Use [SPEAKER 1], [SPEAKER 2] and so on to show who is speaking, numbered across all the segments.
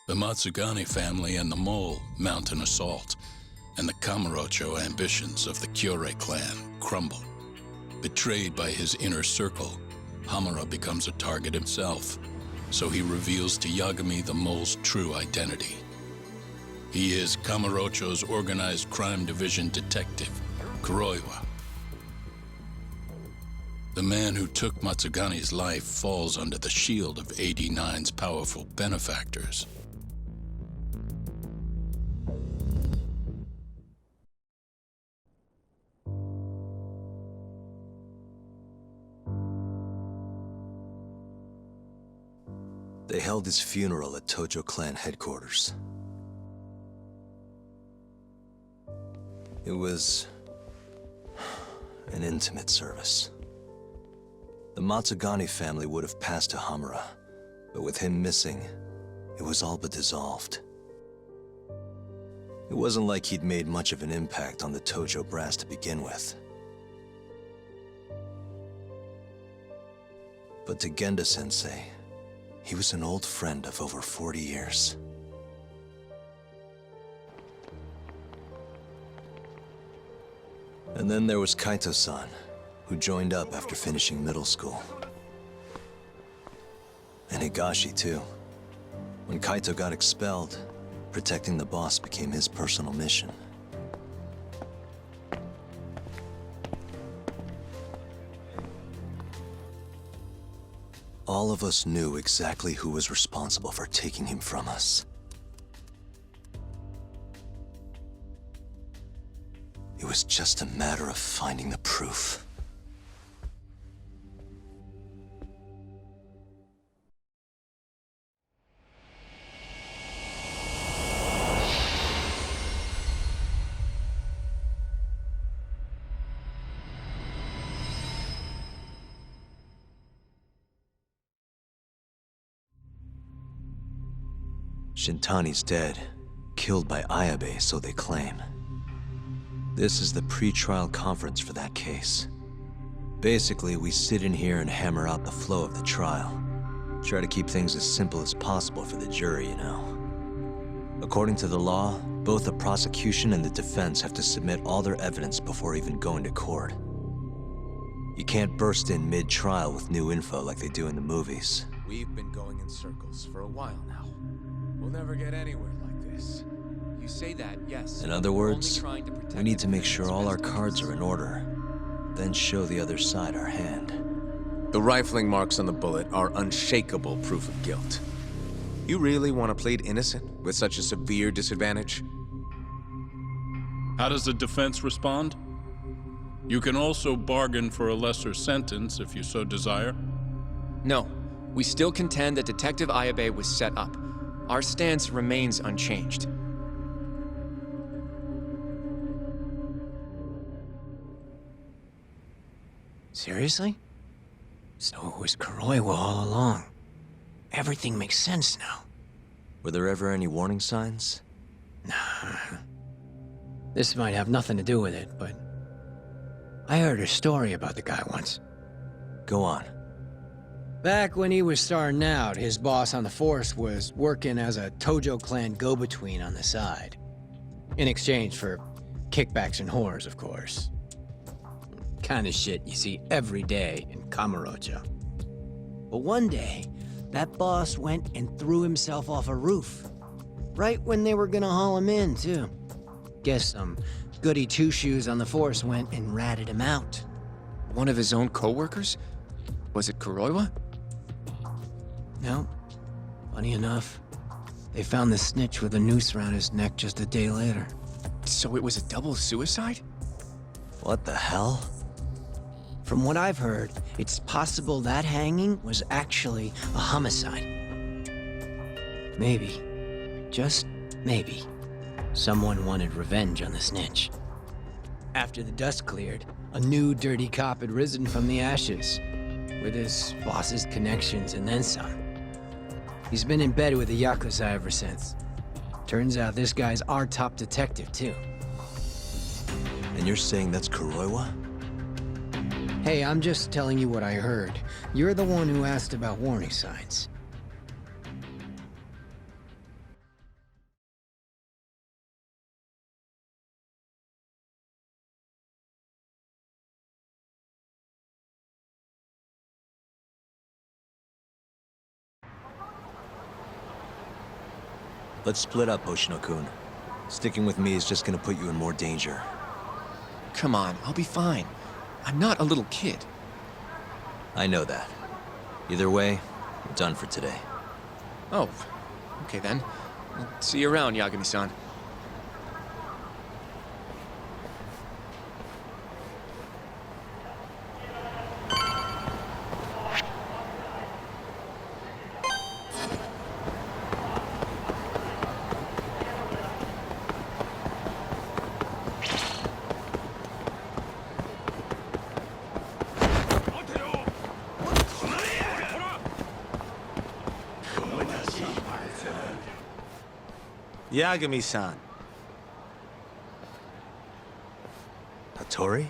[SPEAKER 1] The Matsugane family and the mole mount an assault, and the Kamurocho ambitions of the Kyorei clan crumble. Betrayed by his inner circle, Hamura becomes a target himself, so he reveals to Yagami the mole's true identity. He is Kamurocho's organized crime division detective, Kuroiwa. The man who took Matsugane's life falls under the shield of 89's powerful benefactors.
[SPEAKER 2] They held his funeral at Tojo clan headquarters. It was an intimate service. The Matsugane family would have passed to Hamura, but with him missing, it was all but dissolved. It wasn't like he'd made much of an impact on the Tojo brass to begin with. But to Genda-sensei, he was an old friend of over 40 years. And then there was Kaito-san, who joined up after finishing middle school. And Higashi, too. When Kaito got expelled, protecting the boss became his personal mission. All of us knew exactly who was responsible for taking him from us. It was just a matter of finding the proof. Shintani's dead, killed by Ayabe, so they claim. This is the pre-trial conference for that case. Basically, we sit in here and hammer out the flow of the trial. Try to keep things as simple as possible for the jury, you know. According to the law, both the prosecution and the defense have to submit all their evidence before even going to court. You can't burst in mid-trial with new info like they do in the movies.
[SPEAKER 3] We've been going in circles for a while now. We'll never get anywhere like this. You say that, yes.
[SPEAKER 2] In other words, we need to make sure all our cards are in order, then show the other side our hand.
[SPEAKER 3] The rifling marks on the bullet are unshakable proof of guilt. You really want to plead innocent with such a severe disadvantage?
[SPEAKER 1] How does the defense respond? You can also bargain for a lesser sentence if you so desire.
[SPEAKER 4] No, we still contend that Detective Ayabe was set up. Our stance remains unchanged.
[SPEAKER 5] Seriously? So it was Kuroiwa all along. Everything makes sense now.
[SPEAKER 2] Were there ever any warning signs?
[SPEAKER 5] Nah. This might have nothing to do with it, but I heard a story about the guy once.
[SPEAKER 2] Go on.
[SPEAKER 5] Back when he was starting out, his boss on the force was working as a Tojo clan go-between on the side. In exchange for kickbacks and whores, of course. Kind of shit you see every day in Kamurocho. But one day, that boss went and threw himself off a roof. Right when they were gonna haul him in, too. Guess some goody two-shoes on the force went and ratted him out.
[SPEAKER 4] One of his own co-workers? Was it Kuroiwa?
[SPEAKER 5] No. Funny enough, they found the snitch with a noose around his neck just a day later.
[SPEAKER 4] So it was a double suicide?
[SPEAKER 2] What the hell?
[SPEAKER 5] From what I've heard, it's possible that hanging was actually a homicide. Maybe, just maybe, someone wanted revenge on the snitch. After the dust cleared, a new dirty cop had risen from the ashes, with his boss's connections and then some. He's been in bed with the Yakuza ever since. Turns out this guy's our top detective, too.
[SPEAKER 2] And you're saying that's Kuroiwa?
[SPEAKER 5] Hey, I'm just telling you what I heard. You're the one who asked about warning signs.
[SPEAKER 2] Let's split up, Hoshino-kun. Sticking with me is just gonna put you in more danger.
[SPEAKER 4] Come on, I'll be fine. I'm not a little kid.
[SPEAKER 2] I know that. Either way, we're done for today.
[SPEAKER 4] Oh, okay then. I'll see you around, Yagami-san.
[SPEAKER 3] Yagami-san.
[SPEAKER 2] Hattori?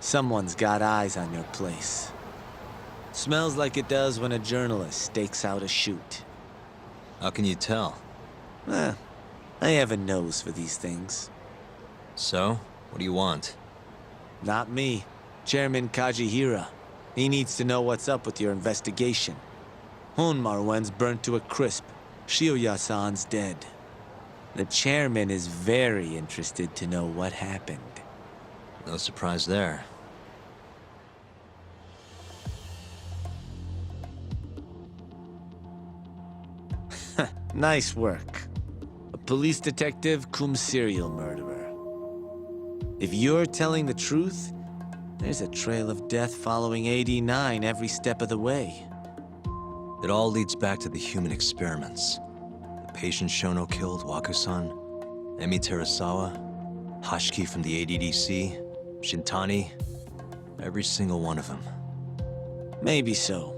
[SPEAKER 6] Someone's got eyes on your place. Smells like it does when a journalist stakes out a shoot.
[SPEAKER 2] How can you tell?
[SPEAKER 6] I have a nose for these things.
[SPEAKER 2] So, what do you want?
[SPEAKER 6] Not me. Chairman Kajihira. He needs to know what's up with your investigation. Honmarwen's burnt to a crisp. Shioya-san's dead. The chairman is very interested to know what happened.
[SPEAKER 2] No surprise there.
[SPEAKER 6] Nice work. A police detective cum serial murderer. If you're telling the truth, there's a trail of death following AD9 every step of the way.
[SPEAKER 2] It all leads back to the human experiments. The patient Shono killed, Waku-san, Emi Terasawa, Hashiki from the ADDC, Shintani, every single one of them.
[SPEAKER 6] Maybe so.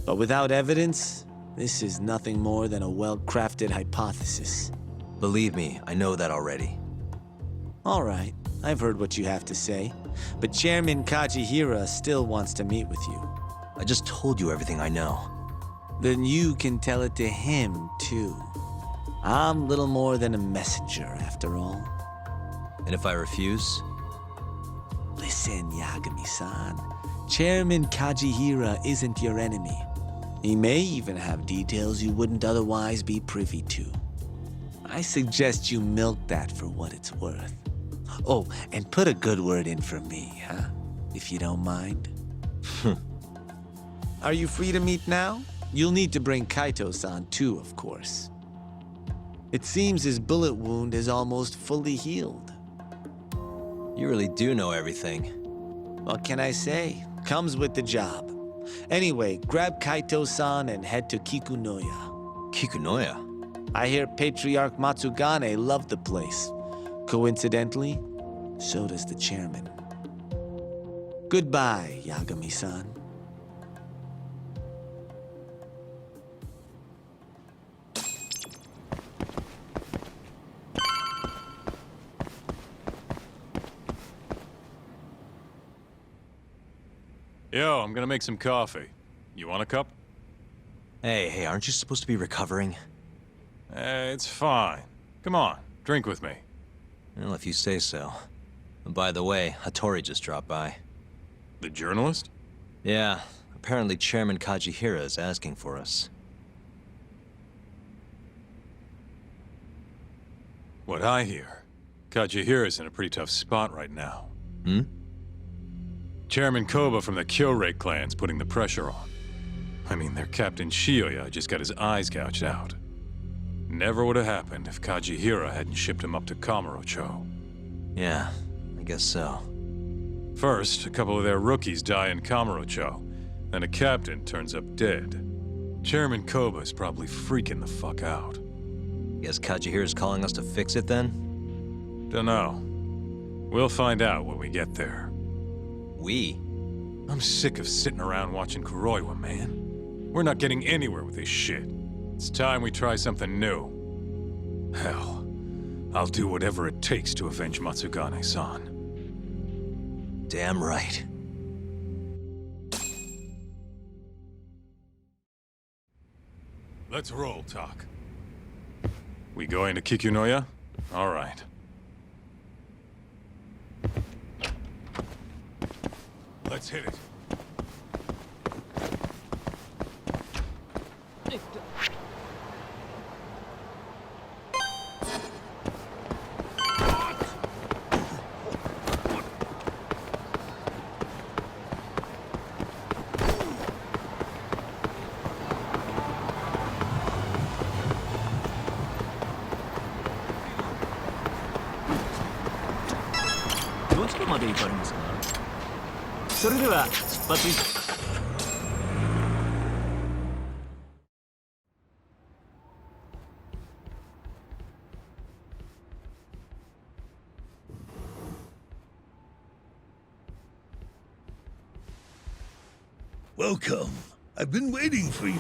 [SPEAKER 6] But without evidence, this is nothing more than a well-crafted hypothesis.
[SPEAKER 2] Believe me, I know that already.
[SPEAKER 6] All right, I've heard what you have to say. But Chairman Kajihira still wants to meet with you.
[SPEAKER 2] I just told you everything I know.
[SPEAKER 6] Then you can tell it to him, too. I'm little more than a messenger, after all.
[SPEAKER 2] And if I refuse?
[SPEAKER 6] Listen, Yagami-san. Chairman Kajihira isn't your enemy. He may even have details you wouldn't otherwise be privy to. I suggest you milk that for what it's worth. Oh, and put a good word in for me, huh? If you don't mind. Are you free to meet now? You'll need to bring Kaito-san too, of course. It seems his bullet wound is almost fully healed.
[SPEAKER 2] You really do know everything.
[SPEAKER 6] What can I say? Comes with the job. Anyway, grab Kaito-san and head to Kikunoya.
[SPEAKER 2] Kikunoya?
[SPEAKER 6] I hear Patriarch Matsugane loved the place. Coincidentally, so does the chairman. Goodbye, Yagami-san.
[SPEAKER 7] Yo, I'm gonna make some coffee. You want a cup?
[SPEAKER 2] Hey, aren't you supposed to be recovering?
[SPEAKER 7] It's fine. Come on, drink with me.
[SPEAKER 2] Well, if you say so. And by the way, Hattori just dropped by.
[SPEAKER 7] The journalist?
[SPEAKER 2] Yeah, apparently Chairman Kajihira is asking for us.
[SPEAKER 7] What I hear, Kajihira's in a pretty tough spot right now.
[SPEAKER 2] Hmm?
[SPEAKER 7] Chairman Koba from the Kyorei clan's putting the pressure on. I mean, their Captain Shioya just got his eyes gouged out. Never would have happened if Kajihira hadn't shipped him up to Kamurocho.
[SPEAKER 2] Yeah, I guess so.
[SPEAKER 7] First, a couple of their rookies die in Kamurocho, then a captain turns up dead. Chairman Koba's probably freaking the fuck out.
[SPEAKER 2] Guess Kajihira's calling us to fix it then?
[SPEAKER 7] Dunno. We'll find out when we get there.
[SPEAKER 2] We?
[SPEAKER 7] I'm sick of sitting around watching Kuroiwa, man. We're not getting anywhere with this shit. It's time we try something new. Hell, I'll do whatever it takes to avenge Matsugane-san.
[SPEAKER 2] Damn right.
[SPEAKER 7] Let's roll, Tak. We going to Kikunoya? All right. Let's hit it.
[SPEAKER 8] まで行かれますか？それでは出発いた。
[SPEAKER 9] Welcome. I've been waiting for you.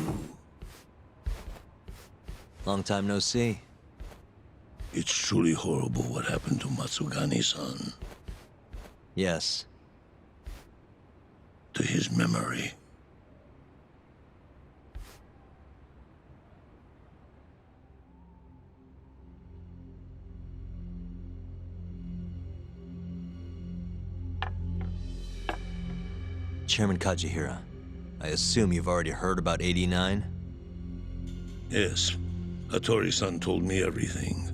[SPEAKER 2] Long time no see.
[SPEAKER 9] It's truly horrible what happened to Matsugani-san.
[SPEAKER 2] Yes.
[SPEAKER 9] To his memory.
[SPEAKER 2] Chairman Kajihira, I assume you've already heard about 89?
[SPEAKER 9] Yes. Hattori-san told me everything.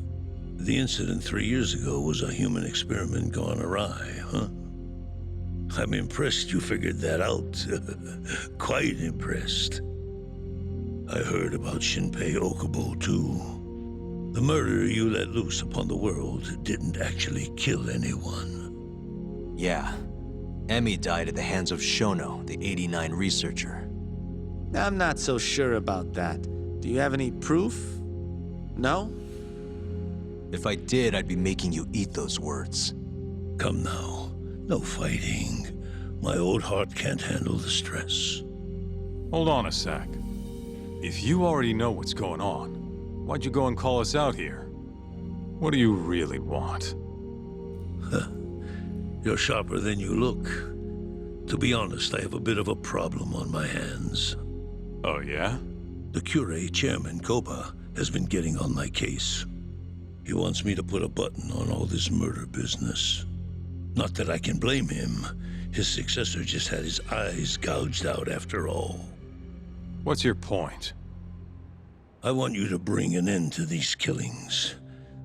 [SPEAKER 9] The incident 3 years ago was a human experiment gone awry, huh? I'm impressed you figured that out. Quite impressed. I heard about Shinpei Okubo, too. The murder you let loose upon the world didn't actually kill anyone.
[SPEAKER 2] Yeah. Emi died at the hands of Shono, the 89 researcher.
[SPEAKER 6] I'm not so sure about that. Do you have any proof? No?
[SPEAKER 2] If I did, I'd be making you eat those words.
[SPEAKER 9] Come now. No fighting. My old heart can't handle the stress.
[SPEAKER 7] Hold on a sec. If you already know what's going on, why'd you go and call us out here? What do you really want?
[SPEAKER 9] You're sharper than you look. To be honest, I have a bit of a problem on my hands.
[SPEAKER 7] Oh, yeah?
[SPEAKER 9] The Cure, Chairman Koba, has been getting on my case. He wants me to put a button on all this murder business. Not that I can blame him. His successor just had his eyes gouged out after all.
[SPEAKER 7] What's your point?
[SPEAKER 9] I want you to bring an end to these killings.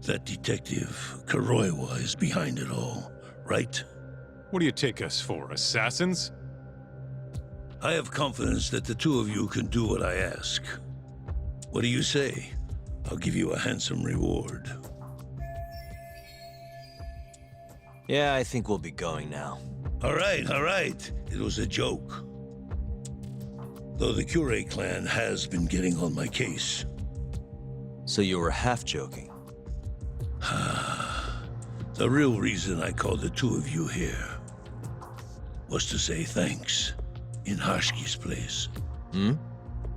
[SPEAKER 9] That detective, Kuroiwa, is behind it all, right?
[SPEAKER 7] What do you take us for, assassins?
[SPEAKER 9] I have confidence that the two of you can do what I ask. What do you say? I'll give you a handsome reward.
[SPEAKER 2] Yeah, I think we'll be going now.
[SPEAKER 9] All right. It was a joke. Though the Cure clan has been getting on my case.
[SPEAKER 2] So you were half joking?
[SPEAKER 9] The real reason I called the two of you here was to say thanks in Hashki's place.
[SPEAKER 2] Hmm?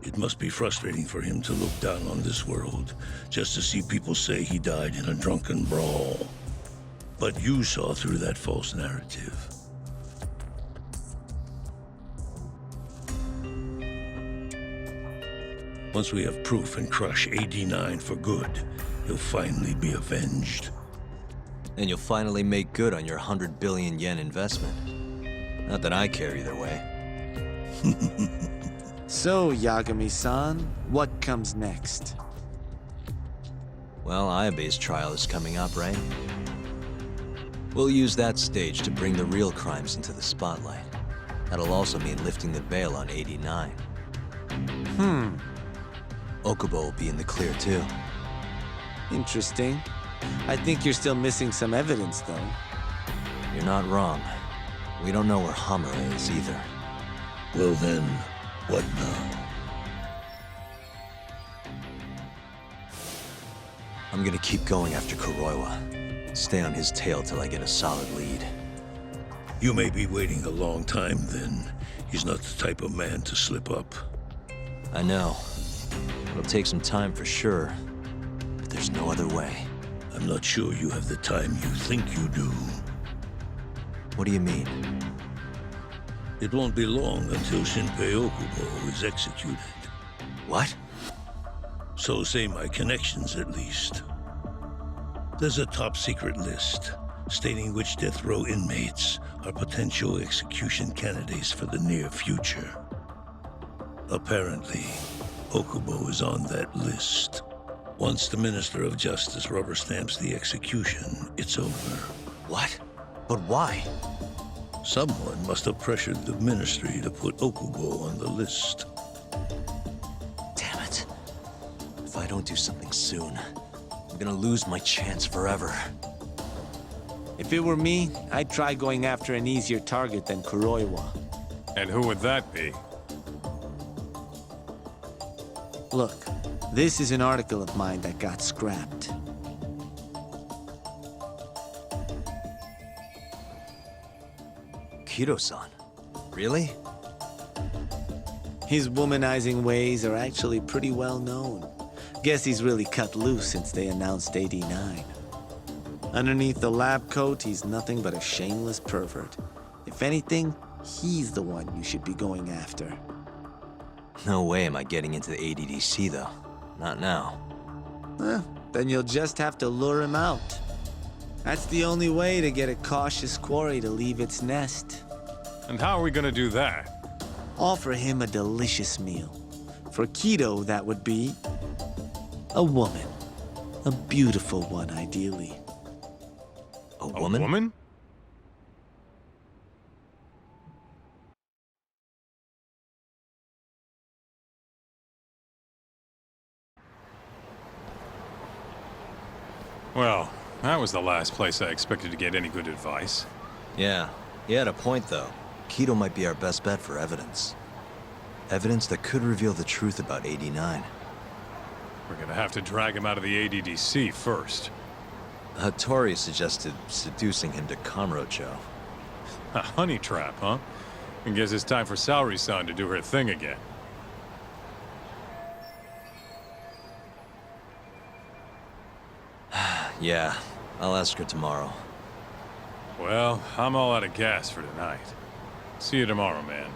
[SPEAKER 9] It must be frustrating for him to look down on this world just to see people say he died in a drunken brawl. But you saw through that false narrative. Once we have proof and crush AD9 for good, he'll finally be avenged.
[SPEAKER 2] And you'll finally make good on your 100 billion yen investment. Not that I care either way.
[SPEAKER 6] So, Yagami-san, what comes next?
[SPEAKER 2] Well, Ayabe's trial is coming up, right? We'll use that stage to bring the real crimes into the spotlight. That'll also mean lifting the veil on 89. Okubo will be in the clear, too.
[SPEAKER 6] Interesting. I think you're still missing some evidence, though.
[SPEAKER 2] You're not wrong. We don't know where Hamura is either.
[SPEAKER 9] Well then, what now?
[SPEAKER 2] I'm gonna keep going after Kuroiwa. Stay on his tail till I get a solid lead.
[SPEAKER 9] You may be waiting a long time then. He's not the type of man to slip up.
[SPEAKER 2] I know. It'll take some time for sure, but there's no other way.
[SPEAKER 9] I'm not sure you have the time you think you do.
[SPEAKER 2] What do you mean?
[SPEAKER 9] It won't be long until Shinpei Okubo is executed.
[SPEAKER 2] What?
[SPEAKER 9] So say my connections, at least. There's a top-secret list stating which death row inmates are potential execution candidates for the near future. Apparently, Okubo is on that list. Once the Minister of Justice rubber stamps the execution, it's over.
[SPEAKER 2] What? But why?
[SPEAKER 9] Someone must have pressured the Ministry to put Okubo on the list.
[SPEAKER 2] Damn it. If I don't do something soon, I'm gonna lose my chance forever.
[SPEAKER 6] If it were me, I'd try going after an easier target than Kuroiwa.
[SPEAKER 7] And who would that be?
[SPEAKER 6] Look, this is an article of mine that got scrapped.
[SPEAKER 2] Kido-san. Really?
[SPEAKER 6] His womanizing ways are actually pretty well known. Guess he's really cut loose since they announced 89. Underneath the lab coat, he's nothing but a shameless pervert. If anything, he's the one you should be going after.
[SPEAKER 2] No way am I getting into the ADDC, though. Not now.
[SPEAKER 6] Then you'll just have to lure him out. That's the only way to get a cautious quarry to leave its nest.
[SPEAKER 7] And how are we gonna do that?
[SPEAKER 6] Offer him a delicious meal. For Kido, that would be a woman. A beautiful one, ideally.
[SPEAKER 2] A woman?
[SPEAKER 7] A woman? Well, that was the last place I expected to get any good advice.
[SPEAKER 2] Yeah, he had a point, though. Kido might be our best bet for evidence. Evidence that could reveal the truth about 89.
[SPEAKER 7] We're gonna have to drag him out of the ADDC first.
[SPEAKER 2] Hattori suggested seducing him to Kamurocho.
[SPEAKER 7] A honey trap, huh? I guess it's time for Saori-san to do her thing again.
[SPEAKER 2] Yeah, I'll ask her tomorrow.
[SPEAKER 7] Well, I'm all out of gas for tonight. See you tomorrow, man.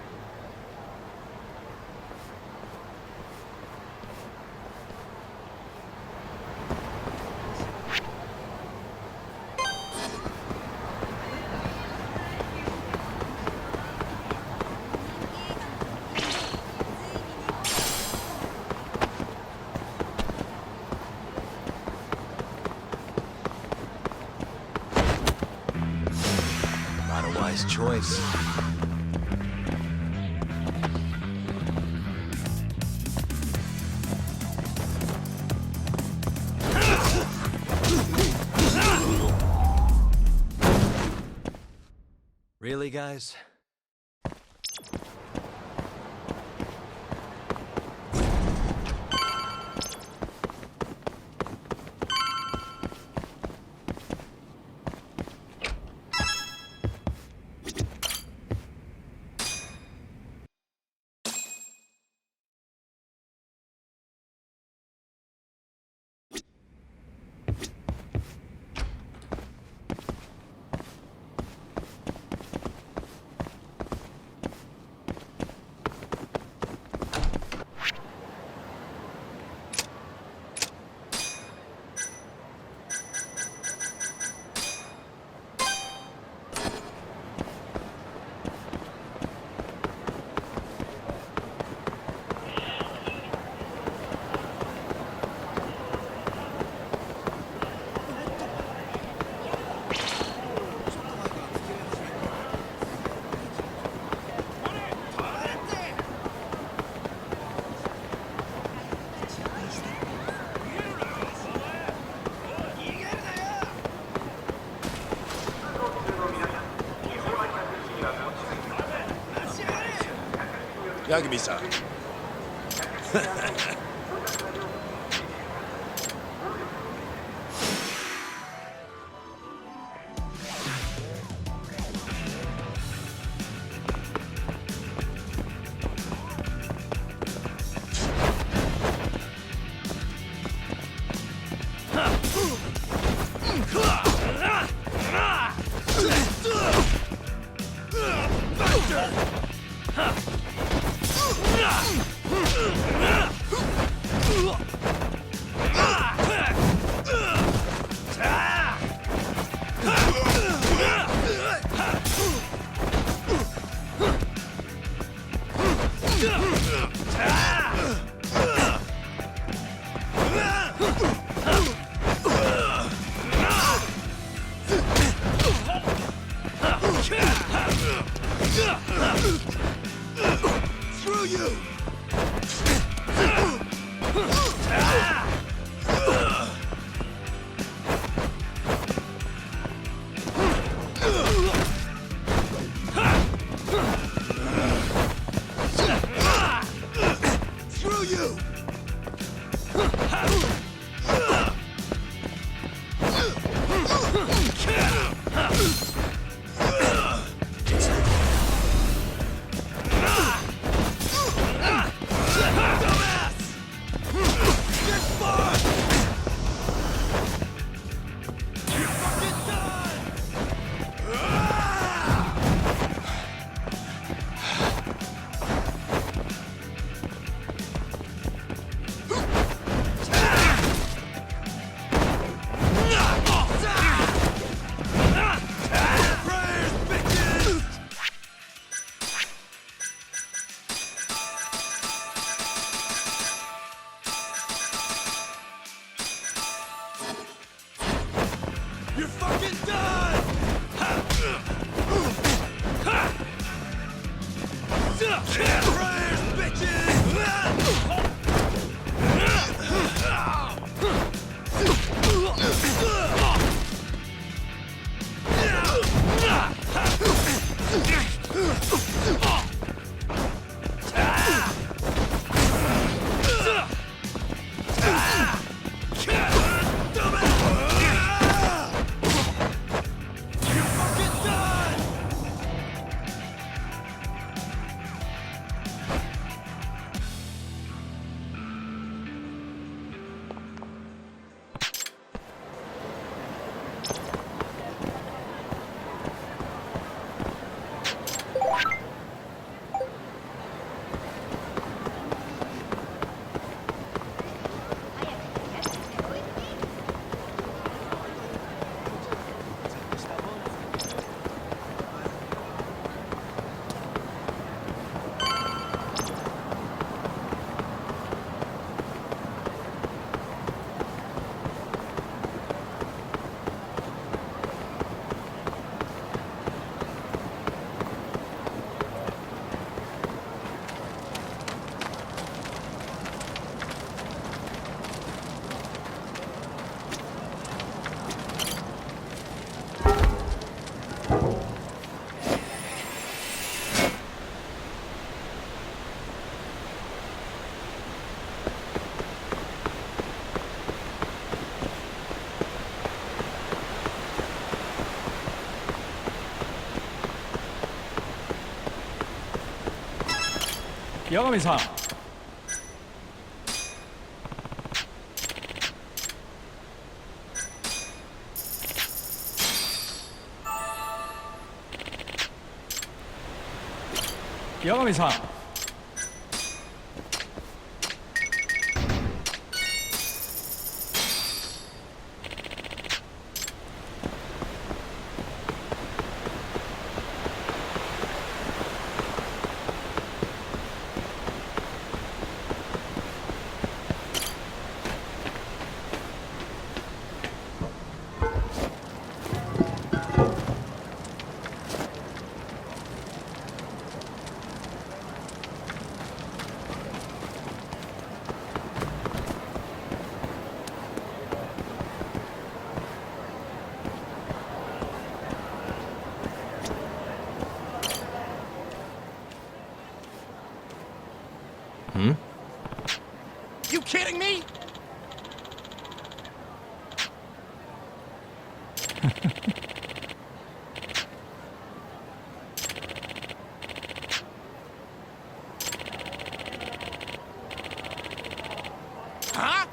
[SPEAKER 2] Not a wise choice. Really, guys?
[SPEAKER 10] Yagami-san. Screw you! You're fucking done! Prayers,
[SPEAKER 8] Yagami-san. Yagami-san.
[SPEAKER 10] You kidding me? Huh?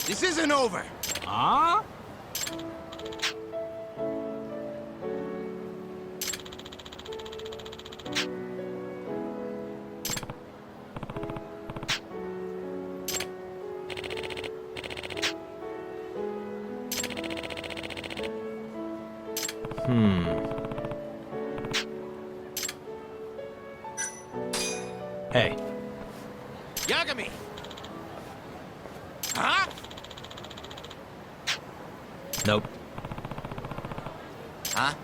[SPEAKER 10] This isn't over.
[SPEAKER 8] Huh? Hey.
[SPEAKER 10] Yagami! Huh?
[SPEAKER 8] Nope.
[SPEAKER 10] Huh?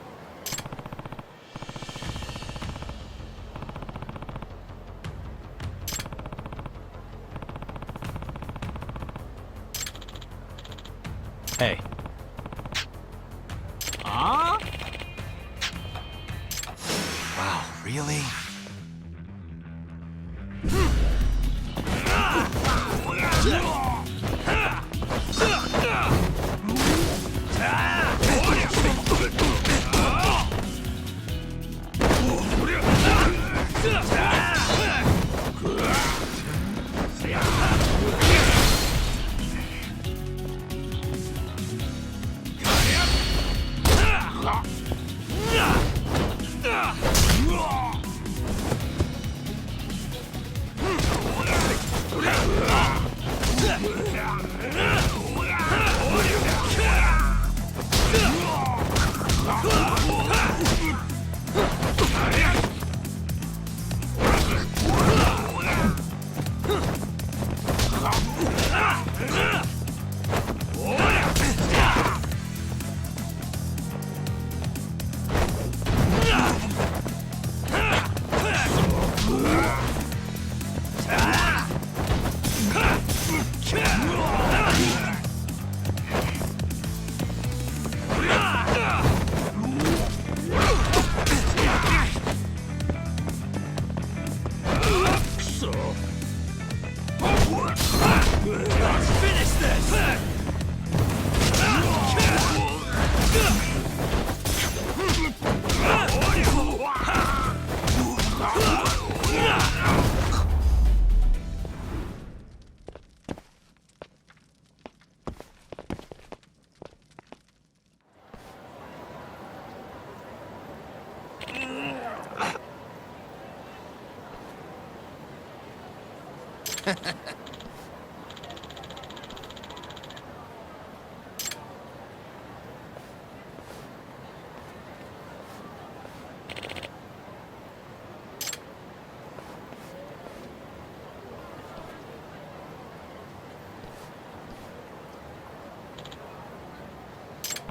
[SPEAKER 2] Hey.
[SPEAKER 8] Ah?
[SPEAKER 2] Wow, really?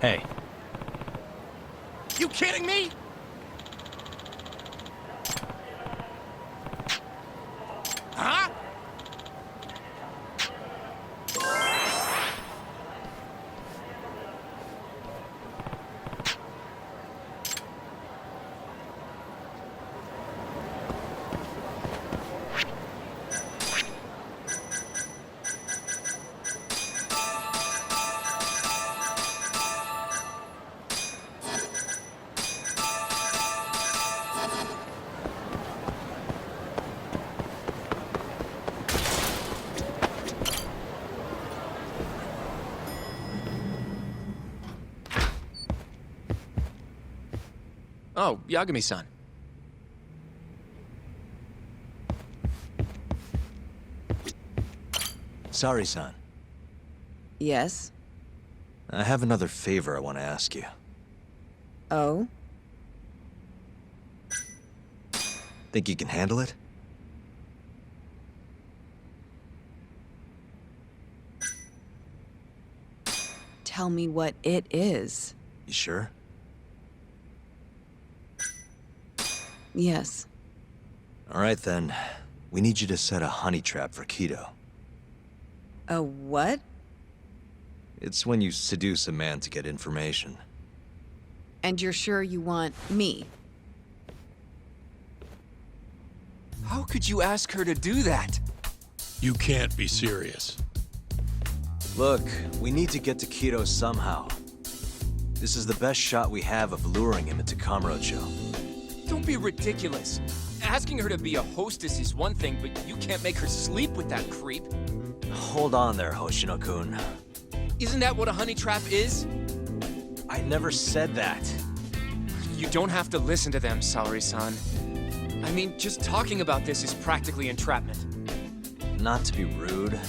[SPEAKER 2] Hey.
[SPEAKER 10] You kidding me? Huh?
[SPEAKER 4] Oh, Yagami-san.
[SPEAKER 2] Sorry, son.
[SPEAKER 11] Yes?
[SPEAKER 2] I have another favor I want to ask you.
[SPEAKER 11] Oh?
[SPEAKER 2] Think you can handle it?
[SPEAKER 11] Tell me what it is.
[SPEAKER 2] You sure?
[SPEAKER 11] Yes.
[SPEAKER 2] All right, then. We need you to set a honey trap for Kido.
[SPEAKER 11] A what?
[SPEAKER 2] It's when you seduce a man to get information.
[SPEAKER 11] And you're sure you want me?
[SPEAKER 4] How could you ask her to do that?
[SPEAKER 1] You can't be serious.
[SPEAKER 2] Look, we need to get to Kido somehow. This is the best shot we have of luring him into Kamurocho.
[SPEAKER 4] Don't be ridiculous. Asking her to be a hostess is one thing, but you can't make her sleep with that creep.
[SPEAKER 2] Hold on there, Hoshino-kun.
[SPEAKER 4] Isn't that what a honey trap is?
[SPEAKER 2] I never said that.
[SPEAKER 4] You don't have to listen to them, Saori-san. I mean, just talking about this is practically entrapment.
[SPEAKER 2] Not to be rude,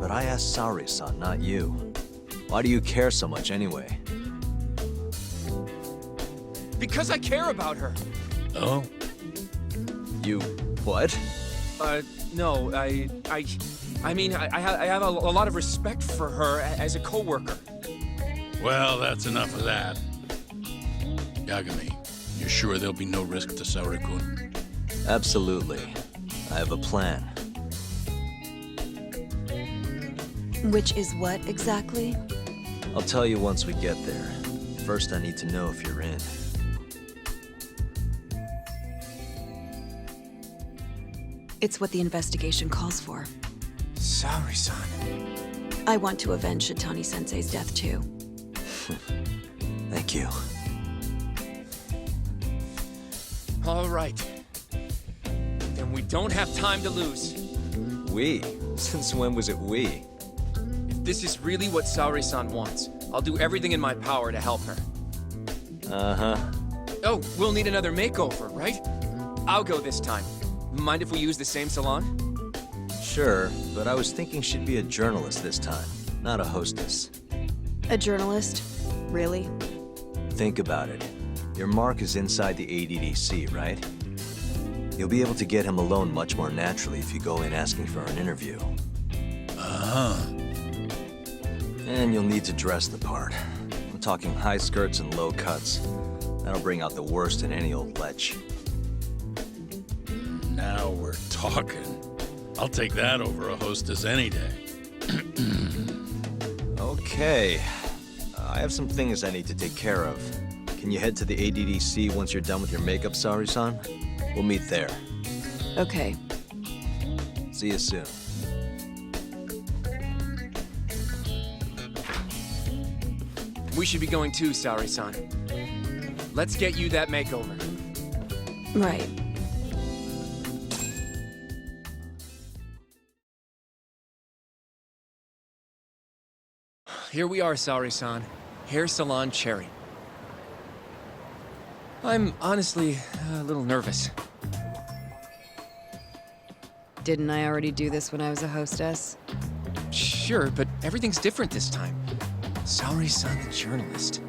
[SPEAKER 2] but I asked Saori-san, not you. Why do you care so much anyway?
[SPEAKER 4] Because I care about her.
[SPEAKER 1] Oh?
[SPEAKER 2] You... what?
[SPEAKER 4] No, I mean, I have a lot of respect for her as a coworker.
[SPEAKER 1] Well, that's enough of that. Yagami, you sure there'll be no risk to Saori-kun?
[SPEAKER 2] Absolutely. I have a plan.
[SPEAKER 11] Which is what exactly?
[SPEAKER 2] I'll tell you once we get there. First, I need to know if you're in.
[SPEAKER 11] It's what the investigation calls for.
[SPEAKER 6] Sorry-san.
[SPEAKER 11] I want to avenge Shitani-sensei's death too.
[SPEAKER 2] Thank you.
[SPEAKER 4] All right. Then we don't have time to lose.
[SPEAKER 2] We? Since when was it we?
[SPEAKER 4] If this is really what Saori-san wants, I'll do everything in my power to help her.
[SPEAKER 2] Uh-huh.
[SPEAKER 4] Oh, we'll need another makeover, right? I'll go this time. Mind if we use the same salon?
[SPEAKER 2] Sure, but I was thinking she'd be a journalist this time, not a hostess.
[SPEAKER 11] A journalist? Really?
[SPEAKER 2] Think about it. Your mark is inside the ADDC, right? You'll be able to get him alone much more naturally if you go in asking for an interview.
[SPEAKER 1] Uh-huh.
[SPEAKER 2] And you'll need to dress the part. I'm talking high skirts and low cuts. That'll bring out the worst in any old lech.
[SPEAKER 1] Now we're talking. I'll take that over a hostess any day.
[SPEAKER 2] Okay. I have some things I need to take care of. Can you head to the ADDC once you're done with your makeup, Saori-san? We'll meet there.
[SPEAKER 11] Okay.
[SPEAKER 2] See you soon.
[SPEAKER 4] We should be going too, Saori-san. Let's get you that makeover.
[SPEAKER 11] Right.
[SPEAKER 4] Here we are, Saori-san. Hair Salon Cherry. I'm honestly a little nervous.
[SPEAKER 11] Didn't I already do this when I was a hostess?
[SPEAKER 4] Sure, but everything's different this time. Saori-san, the journalist.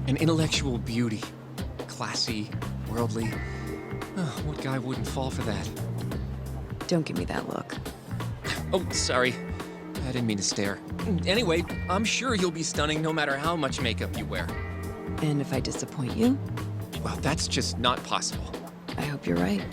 [SPEAKER 4] An intellectual beauty. Classy, worldly. Oh, what guy wouldn't fall for that?
[SPEAKER 11] Don't give me that look.
[SPEAKER 4] Oh, sorry. I didn't mean to stare. Anyway, I'm sure you'll be stunning no matter how much makeup you wear.
[SPEAKER 11] And if I disappoint you?
[SPEAKER 4] Well, that's just not possible.
[SPEAKER 11] I hope you're right.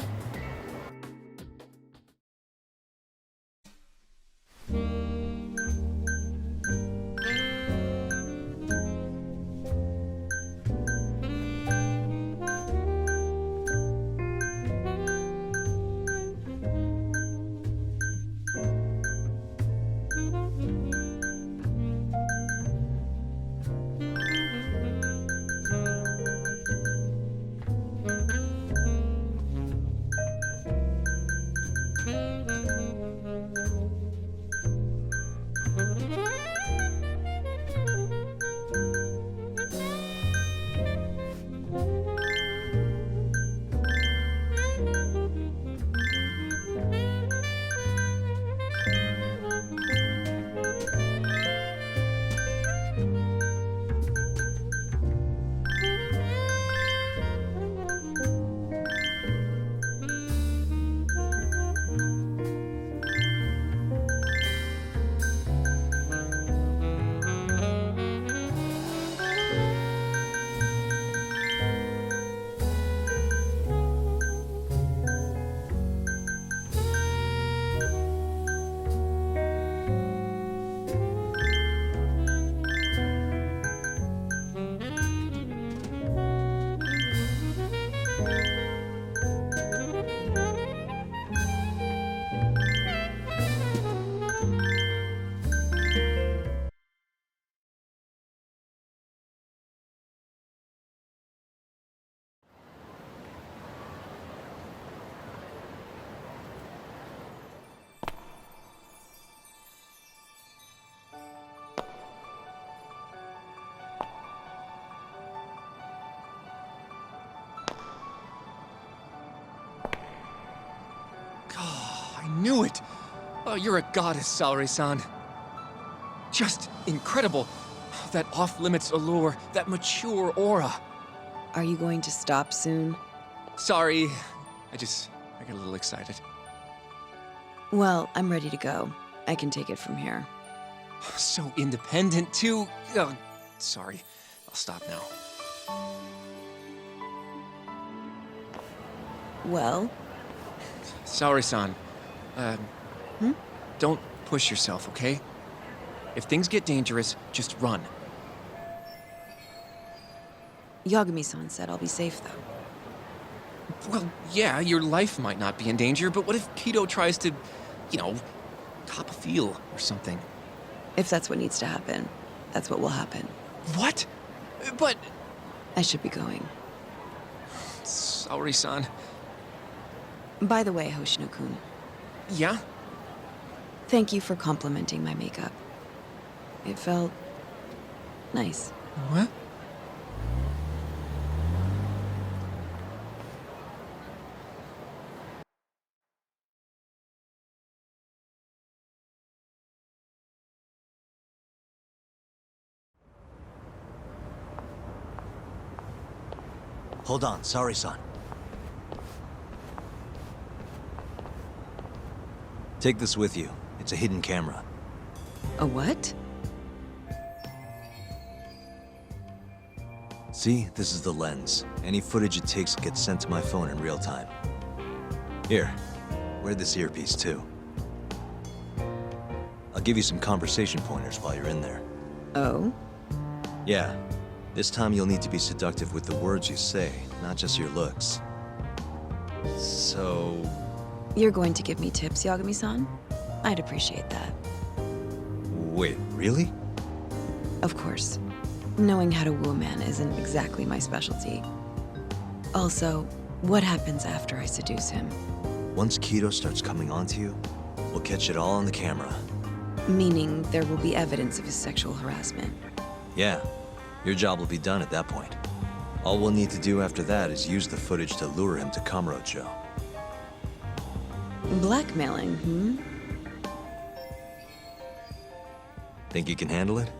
[SPEAKER 4] I knew it! Oh, you're a goddess, Saori-san. Just incredible. That off-limits allure, that mature aura.
[SPEAKER 11] Are you going to stop soon?
[SPEAKER 4] Sorry, I got a little excited.
[SPEAKER 11] Well, I'm ready to go. I can take it from here.
[SPEAKER 4] So independent, too. Oh, sorry. I'll stop now.
[SPEAKER 11] Well?
[SPEAKER 4] Saori-san, don't push yourself, okay? If things get dangerous, just run.
[SPEAKER 11] Yagami-san said I'll be safe, though.
[SPEAKER 4] Well, yeah, your life might not be in danger, but what if Kido tries to, top a field or something?
[SPEAKER 11] If that's what needs to happen, that's what will happen.
[SPEAKER 4] What? But...
[SPEAKER 11] I should be going.
[SPEAKER 4] Sorry, son.
[SPEAKER 11] By the way, Hoshino-kun,
[SPEAKER 4] Yeah?
[SPEAKER 11] thank you for complimenting my makeup. It felt... nice.
[SPEAKER 4] What?
[SPEAKER 2] Hold on, sorry, son. Take this with you. It's a hidden camera.
[SPEAKER 11] A what?
[SPEAKER 2] See, this is the lens. Any footage it takes gets sent to my phone in real time. Here, wear this earpiece too. I'll give you some conversation pointers while you're in there.
[SPEAKER 11] Oh?
[SPEAKER 2] Yeah, this time you'll need to be seductive with the words you say, not just your looks. So...
[SPEAKER 11] You're going to give me tips, Yagami-san? I'd appreciate that.
[SPEAKER 2] Wait, really?
[SPEAKER 11] Of course. Knowing how to woo a man isn't exactly my specialty. Also, what happens after I seduce him?
[SPEAKER 2] Once Kido starts coming onto you, we'll catch it all on the camera.
[SPEAKER 11] Meaning there will be evidence of his sexual harassment.
[SPEAKER 2] Yeah, your job will be done at that point. All we'll need to do after that is use the footage to lure him to Kamurocho.
[SPEAKER 11] Blackmailing, hmm?
[SPEAKER 2] Think you can handle it?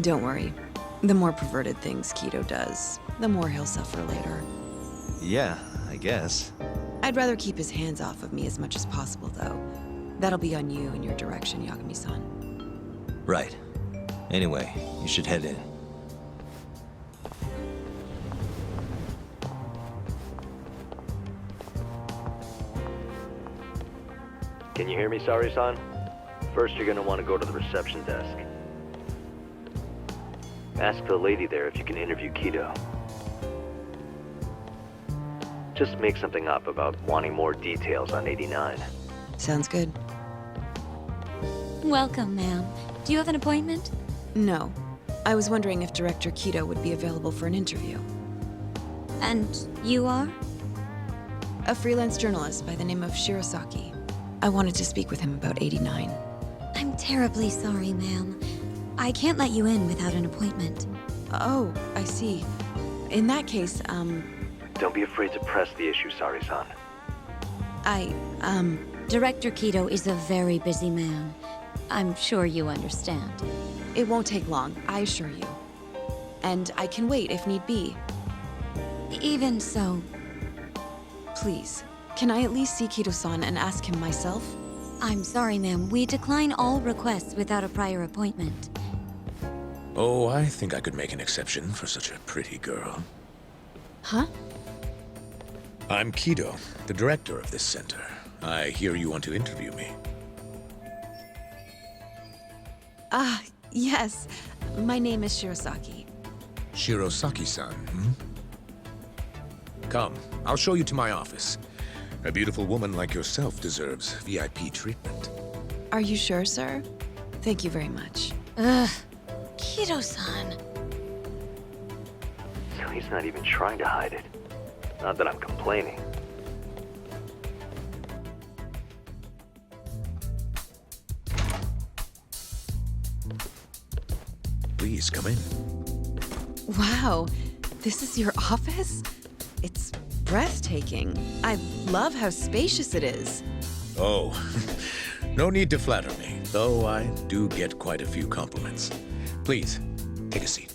[SPEAKER 11] Don't worry. The more perverted things Kido does, the more he'll suffer later.
[SPEAKER 2] Yeah, I guess.
[SPEAKER 11] I'd rather keep his hands off of me as much as possible, though. That'll be on you and your direction, Yagami-san.
[SPEAKER 2] Right. Anyway, you should head in.
[SPEAKER 12] Can you hear me, Sari-san? First, you're gonna want to go to the reception desk. Ask the lady there if you can interview Kido. Just make something up about wanting more details on 89.
[SPEAKER 11] Sounds good.
[SPEAKER 13] Welcome, ma'am. Do you have an appointment?
[SPEAKER 11] No. I was wondering if Director Kido would be available for an interview.
[SPEAKER 13] And you are?
[SPEAKER 11] A freelance journalist by the name of Shirosaki. I wanted to speak with him about 89.
[SPEAKER 13] I'm terribly sorry, ma'am. I can't let you in without an appointment.
[SPEAKER 11] Oh, I see. In that case,
[SPEAKER 12] Don't be afraid to press the issue, Sari-san.
[SPEAKER 13] Director Kido is a very busy man. I'm sure you understand.
[SPEAKER 11] It won't take long, I assure you. And I can wait if need be.
[SPEAKER 13] Even so,
[SPEAKER 11] Please, can I at least see Kido-san and ask him myself?
[SPEAKER 13] I'm sorry, ma'am. We decline all requests without a prior appointment.
[SPEAKER 3] Oh, I think I could make an exception for such a pretty girl.
[SPEAKER 11] Huh?
[SPEAKER 3] I'm Kido, the director of this center. I hear you want to interview me.
[SPEAKER 11] Ah, yes. My name is Shirosaki.
[SPEAKER 3] Shirosaki-san, hmm? Come, I'll show you to my office. A beautiful woman like yourself deserves VIP treatment.
[SPEAKER 11] Are you sure, sir? Thank you very much.
[SPEAKER 13] Ugh. Kido-san.
[SPEAKER 12] So he's not even trying to hide it. Not that I'm complaining.
[SPEAKER 3] Please, come in.
[SPEAKER 11] Wow, this is your office? It's breathtaking. I love how spacious it is.
[SPEAKER 3] Oh, no need to flatter me, though I do get quite a few compliments. Please, take a seat.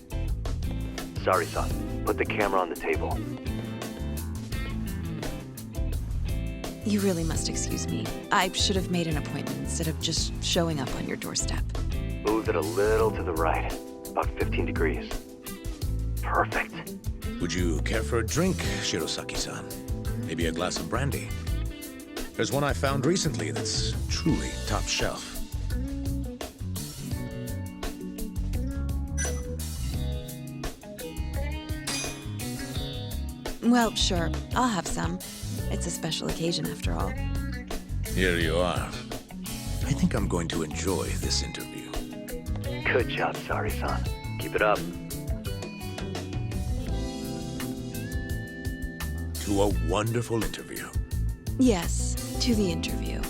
[SPEAKER 12] Sari-san, put the camera on the table.
[SPEAKER 11] You really must excuse me. I should have made an appointment instead of just showing up on your doorstep.
[SPEAKER 12] Move it a little to the right, about 15 degrees. Perfect.
[SPEAKER 3] Would you care for a drink, Shirosaki-san? Maybe a glass of brandy? There's one I found recently that's truly top shelf.
[SPEAKER 11] Well, sure, I'll have some. It's a special occasion after all.
[SPEAKER 3] Here you are. I think I'm going to enjoy this interview.
[SPEAKER 12] Good job, Sari-san. Keep it up.
[SPEAKER 3] To a wonderful interview.
[SPEAKER 11] Yes, to the interview.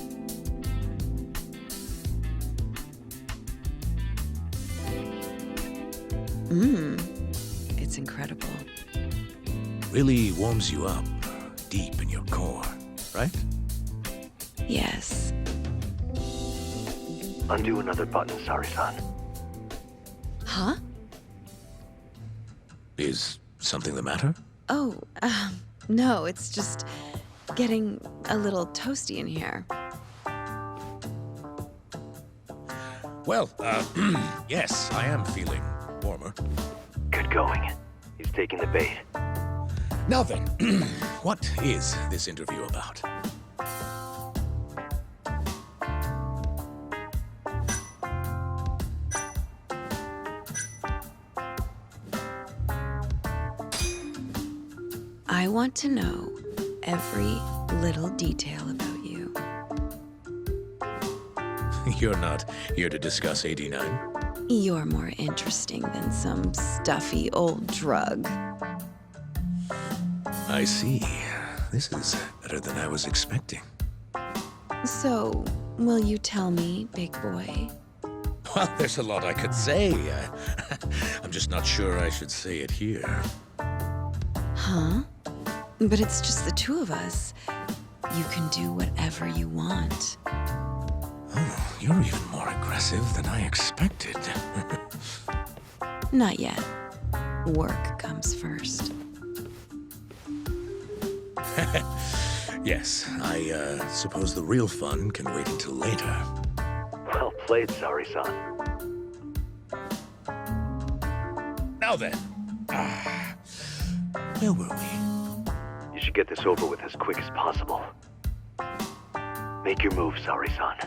[SPEAKER 11] It's incredible.
[SPEAKER 3] Really warms you up deep in your core, right?
[SPEAKER 11] Yes.
[SPEAKER 12] Undo another button, Sari-san.
[SPEAKER 11] Huh?
[SPEAKER 3] Is something the matter?
[SPEAKER 11] Oh, no, it's just getting a little toasty in here.
[SPEAKER 3] Well, yes, I am feeling warmer.
[SPEAKER 12] Good going. He's taking the bait.
[SPEAKER 3] Now then, what is this interview about?
[SPEAKER 11] I want to know every little detail about you.
[SPEAKER 3] You're not here to discuss 89?
[SPEAKER 11] You're more interesting than some stuffy old drug.
[SPEAKER 3] I see. This is better than I was expecting.
[SPEAKER 11] So, will you tell me, big boy?
[SPEAKER 3] Well, there's a lot I could say. I'm just not sure I should say it here.
[SPEAKER 11] Huh? But it's just the two of us. You can do whatever you want.
[SPEAKER 3] Oh, you're even more aggressive than I expected.
[SPEAKER 11] Not yet. Work comes first.
[SPEAKER 3] Yes, I suppose the real fun can wait until later.
[SPEAKER 12] Well played, Sari-san.
[SPEAKER 3] Now then, where were we?
[SPEAKER 12] You should get this over with as quick as possible. Make your move, Sari-san.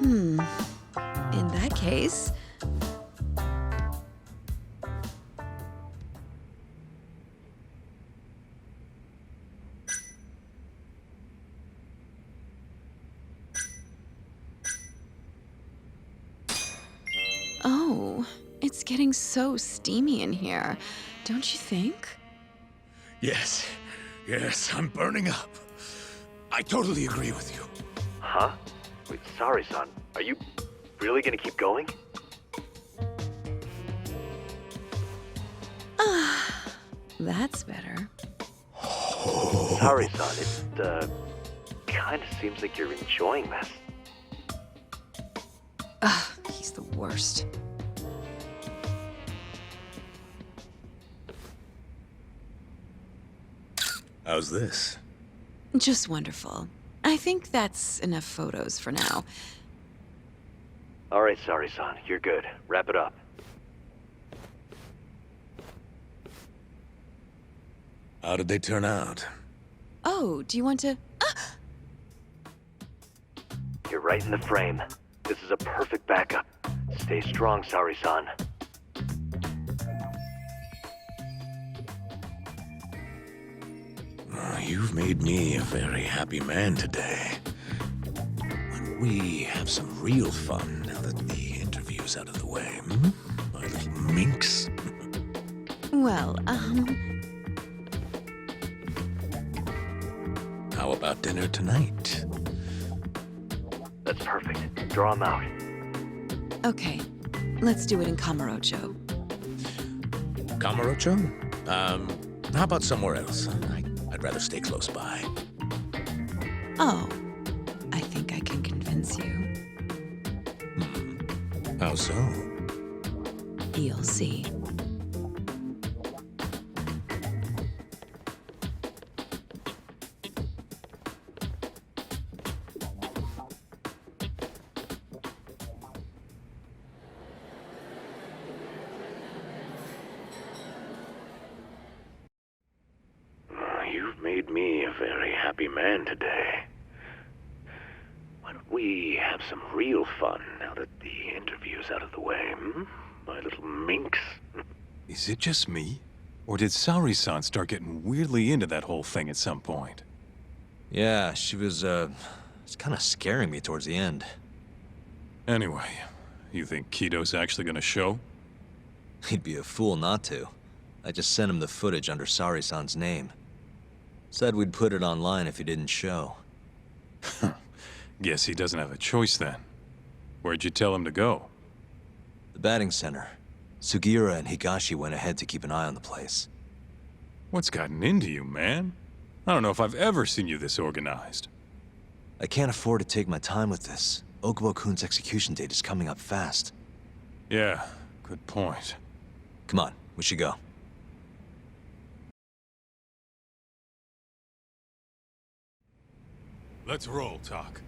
[SPEAKER 11] In that case... Oh, it's getting so steamy in here, don't you think?
[SPEAKER 3] Yes, I'm burning up. I totally agree with you.
[SPEAKER 12] Huh? Wait, Sari-san, are you really gonna keep going?
[SPEAKER 11] That's better.
[SPEAKER 12] Sari-san, it, kinda seems like you're enjoying this.
[SPEAKER 11] He's the worst.
[SPEAKER 3] How's this?
[SPEAKER 11] Just wonderful. I think that's enough photos for now.
[SPEAKER 12] All right, Sari-san, you're good. Wrap it up.
[SPEAKER 3] How did they turn out?
[SPEAKER 11] Oh, do you want to...
[SPEAKER 12] You're right in the frame. This is a perfect backup. Stay strong, Sari-san.
[SPEAKER 3] You've made me a very happy man today. Why don't we have some real fun now that the interview's out of the way, my little minx?
[SPEAKER 11] Well,
[SPEAKER 3] How about dinner tonight?
[SPEAKER 12] That's perfect. Draw him out.
[SPEAKER 11] Okay, let's do it in Kamurocho.
[SPEAKER 3] Kamurocho? How about somewhere else? I'd rather stay close by.
[SPEAKER 11] Oh, I think I can convince you.
[SPEAKER 3] How so?
[SPEAKER 11] You'll see.
[SPEAKER 12] You've made me a very happy man today. Why don't we have some real fun now that the interview's out of the way, My little minx?
[SPEAKER 7] Is it just me? Or did Saori-san start getting weirdly into that whole thing at some point?
[SPEAKER 2] Yeah, she was, it's kind of scaring me towards the end.
[SPEAKER 7] Anyway, you think Kido's actually gonna show?
[SPEAKER 2] He'd be a fool not to. I just sent him the footage under Saori-san's name. Said we'd put it online if he didn't show.
[SPEAKER 7] Guess he doesn't have a choice then. Where'd you tell him to go?
[SPEAKER 2] The batting center. Sugiura and Higashi went ahead to keep an eye on the place.
[SPEAKER 7] What's gotten into you, man? I don't know if I've ever seen you this organized.
[SPEAKER 2] I can't afford to take my time with this. Okubo-kun's execution date is coming up fast.
[SPEAKER 7] Yeah, good point.
[SPEAKER 2] Come on, we should go.
[SPEAKER 7] Let's roll, Tak.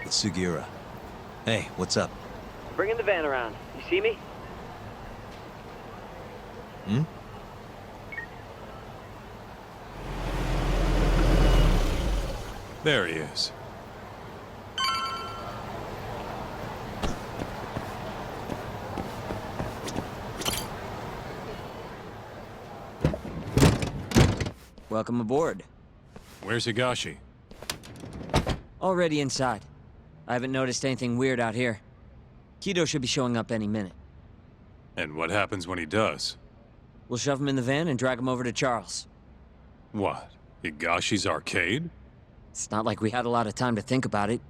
[SPEAKER 2] It's Sugiura. Hey, what's up?
[SPEAKER 14] Bringing the van around. You see me?
[SPEAKER 2] Hmm?
[SPEAKER 7] There he is.
[SPEAKER 14] Welcome aboard.
[SPEAKER 7] Where's Higashi?
[SPEAKER 14] Already inside. I haven't noticed anything weird out here. Kido should be showing up any minute.
[SPEAKER 7] And what happens when he does?
[SPEAKER 14] We'll shove him in the van and drag him over to Charles.
[SPEAKER 7] What? Higashi's arcade?
[SPEAKER 14] It's not like we had a lot of time to think about it.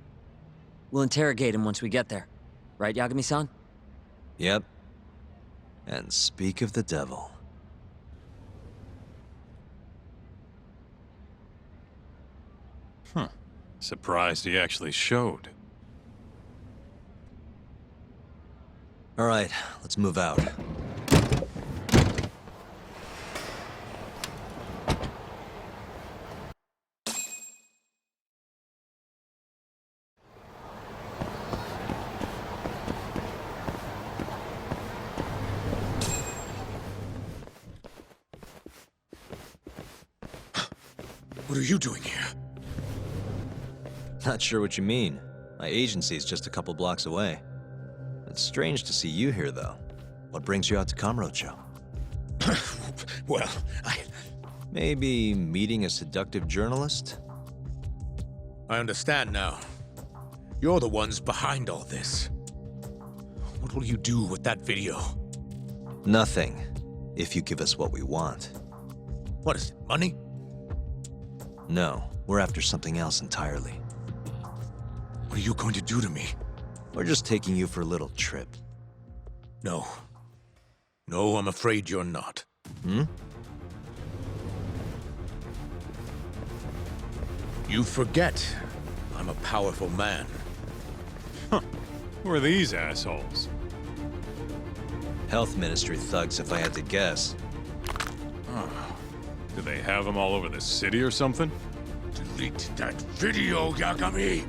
[SPEAKER 14] We'll interrogate him once we get there. Right, Yagami-san?
[SPEAKER 2] Yep. And speak of the devil.
[SPEAKER 7] Huh. Surprised he actually showed.
[SPEAKER 2] All right, let's move out.
[SPEAKER 3] What are you doing here?
[SPEAKER 2] Not sure what you mean. My agency's just a couple blocks away. It's strange to see you here, though. What brings you out to Kamurocho?
[SPEAKER 3] Well,
[SPEAKER 2] Maybe meeting a seductive journalist?
[SPEAKER 3] I understand now. You're the ones behind all this. What will you do with that video?
[SPEAKER 2] Nothing, if you give us what we want.
[SPEAKER 3] What is it, money?
[SPEAKER 2] No, we're after something else entirely.
[SPEAKER 3] What are you going to do to me?
[SPEAKER 2] We're just taking you for a little trip.
[SPEAKER 3] No. No, I'm afraid you're not.
[SPEAKER 2] Hmm?
[SPEAKER 3] You forget. I'm a powerful man.
[SPEAKER 7] Huh. Who are these assholes?
[SPEAKER 2] Health Ministry thugs, if I had to guess.
[SPEAKER 7] Do they have them all over the city or something?
[SPEAKER 3] Delete that video, Yagami!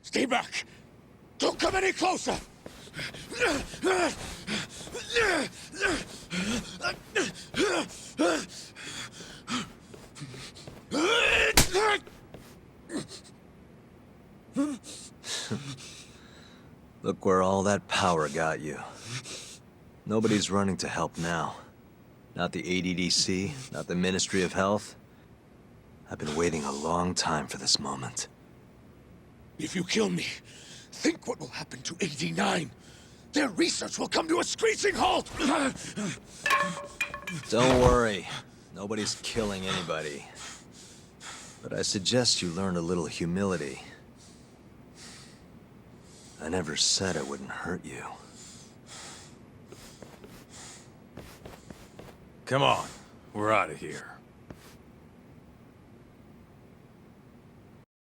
[SPEAKER 10] Stay back! Don't come any closer!
[SPEAKER 2] Look where all that power got you. Nobody's running to help now. Not the ADDC, not the Ministry of Health. I've been waiting a long time for this moment.
[SPEAKER 10] If you kill me, think what will happen to 89. Their research will come to a screeching halt!
[SPEAKER 2] Don't worry. Nobody's killing anybody. But I suggest you learn a little humility. I never said I wouldn't hurt you.
[SPEAKER 7] Come on, we're out of here.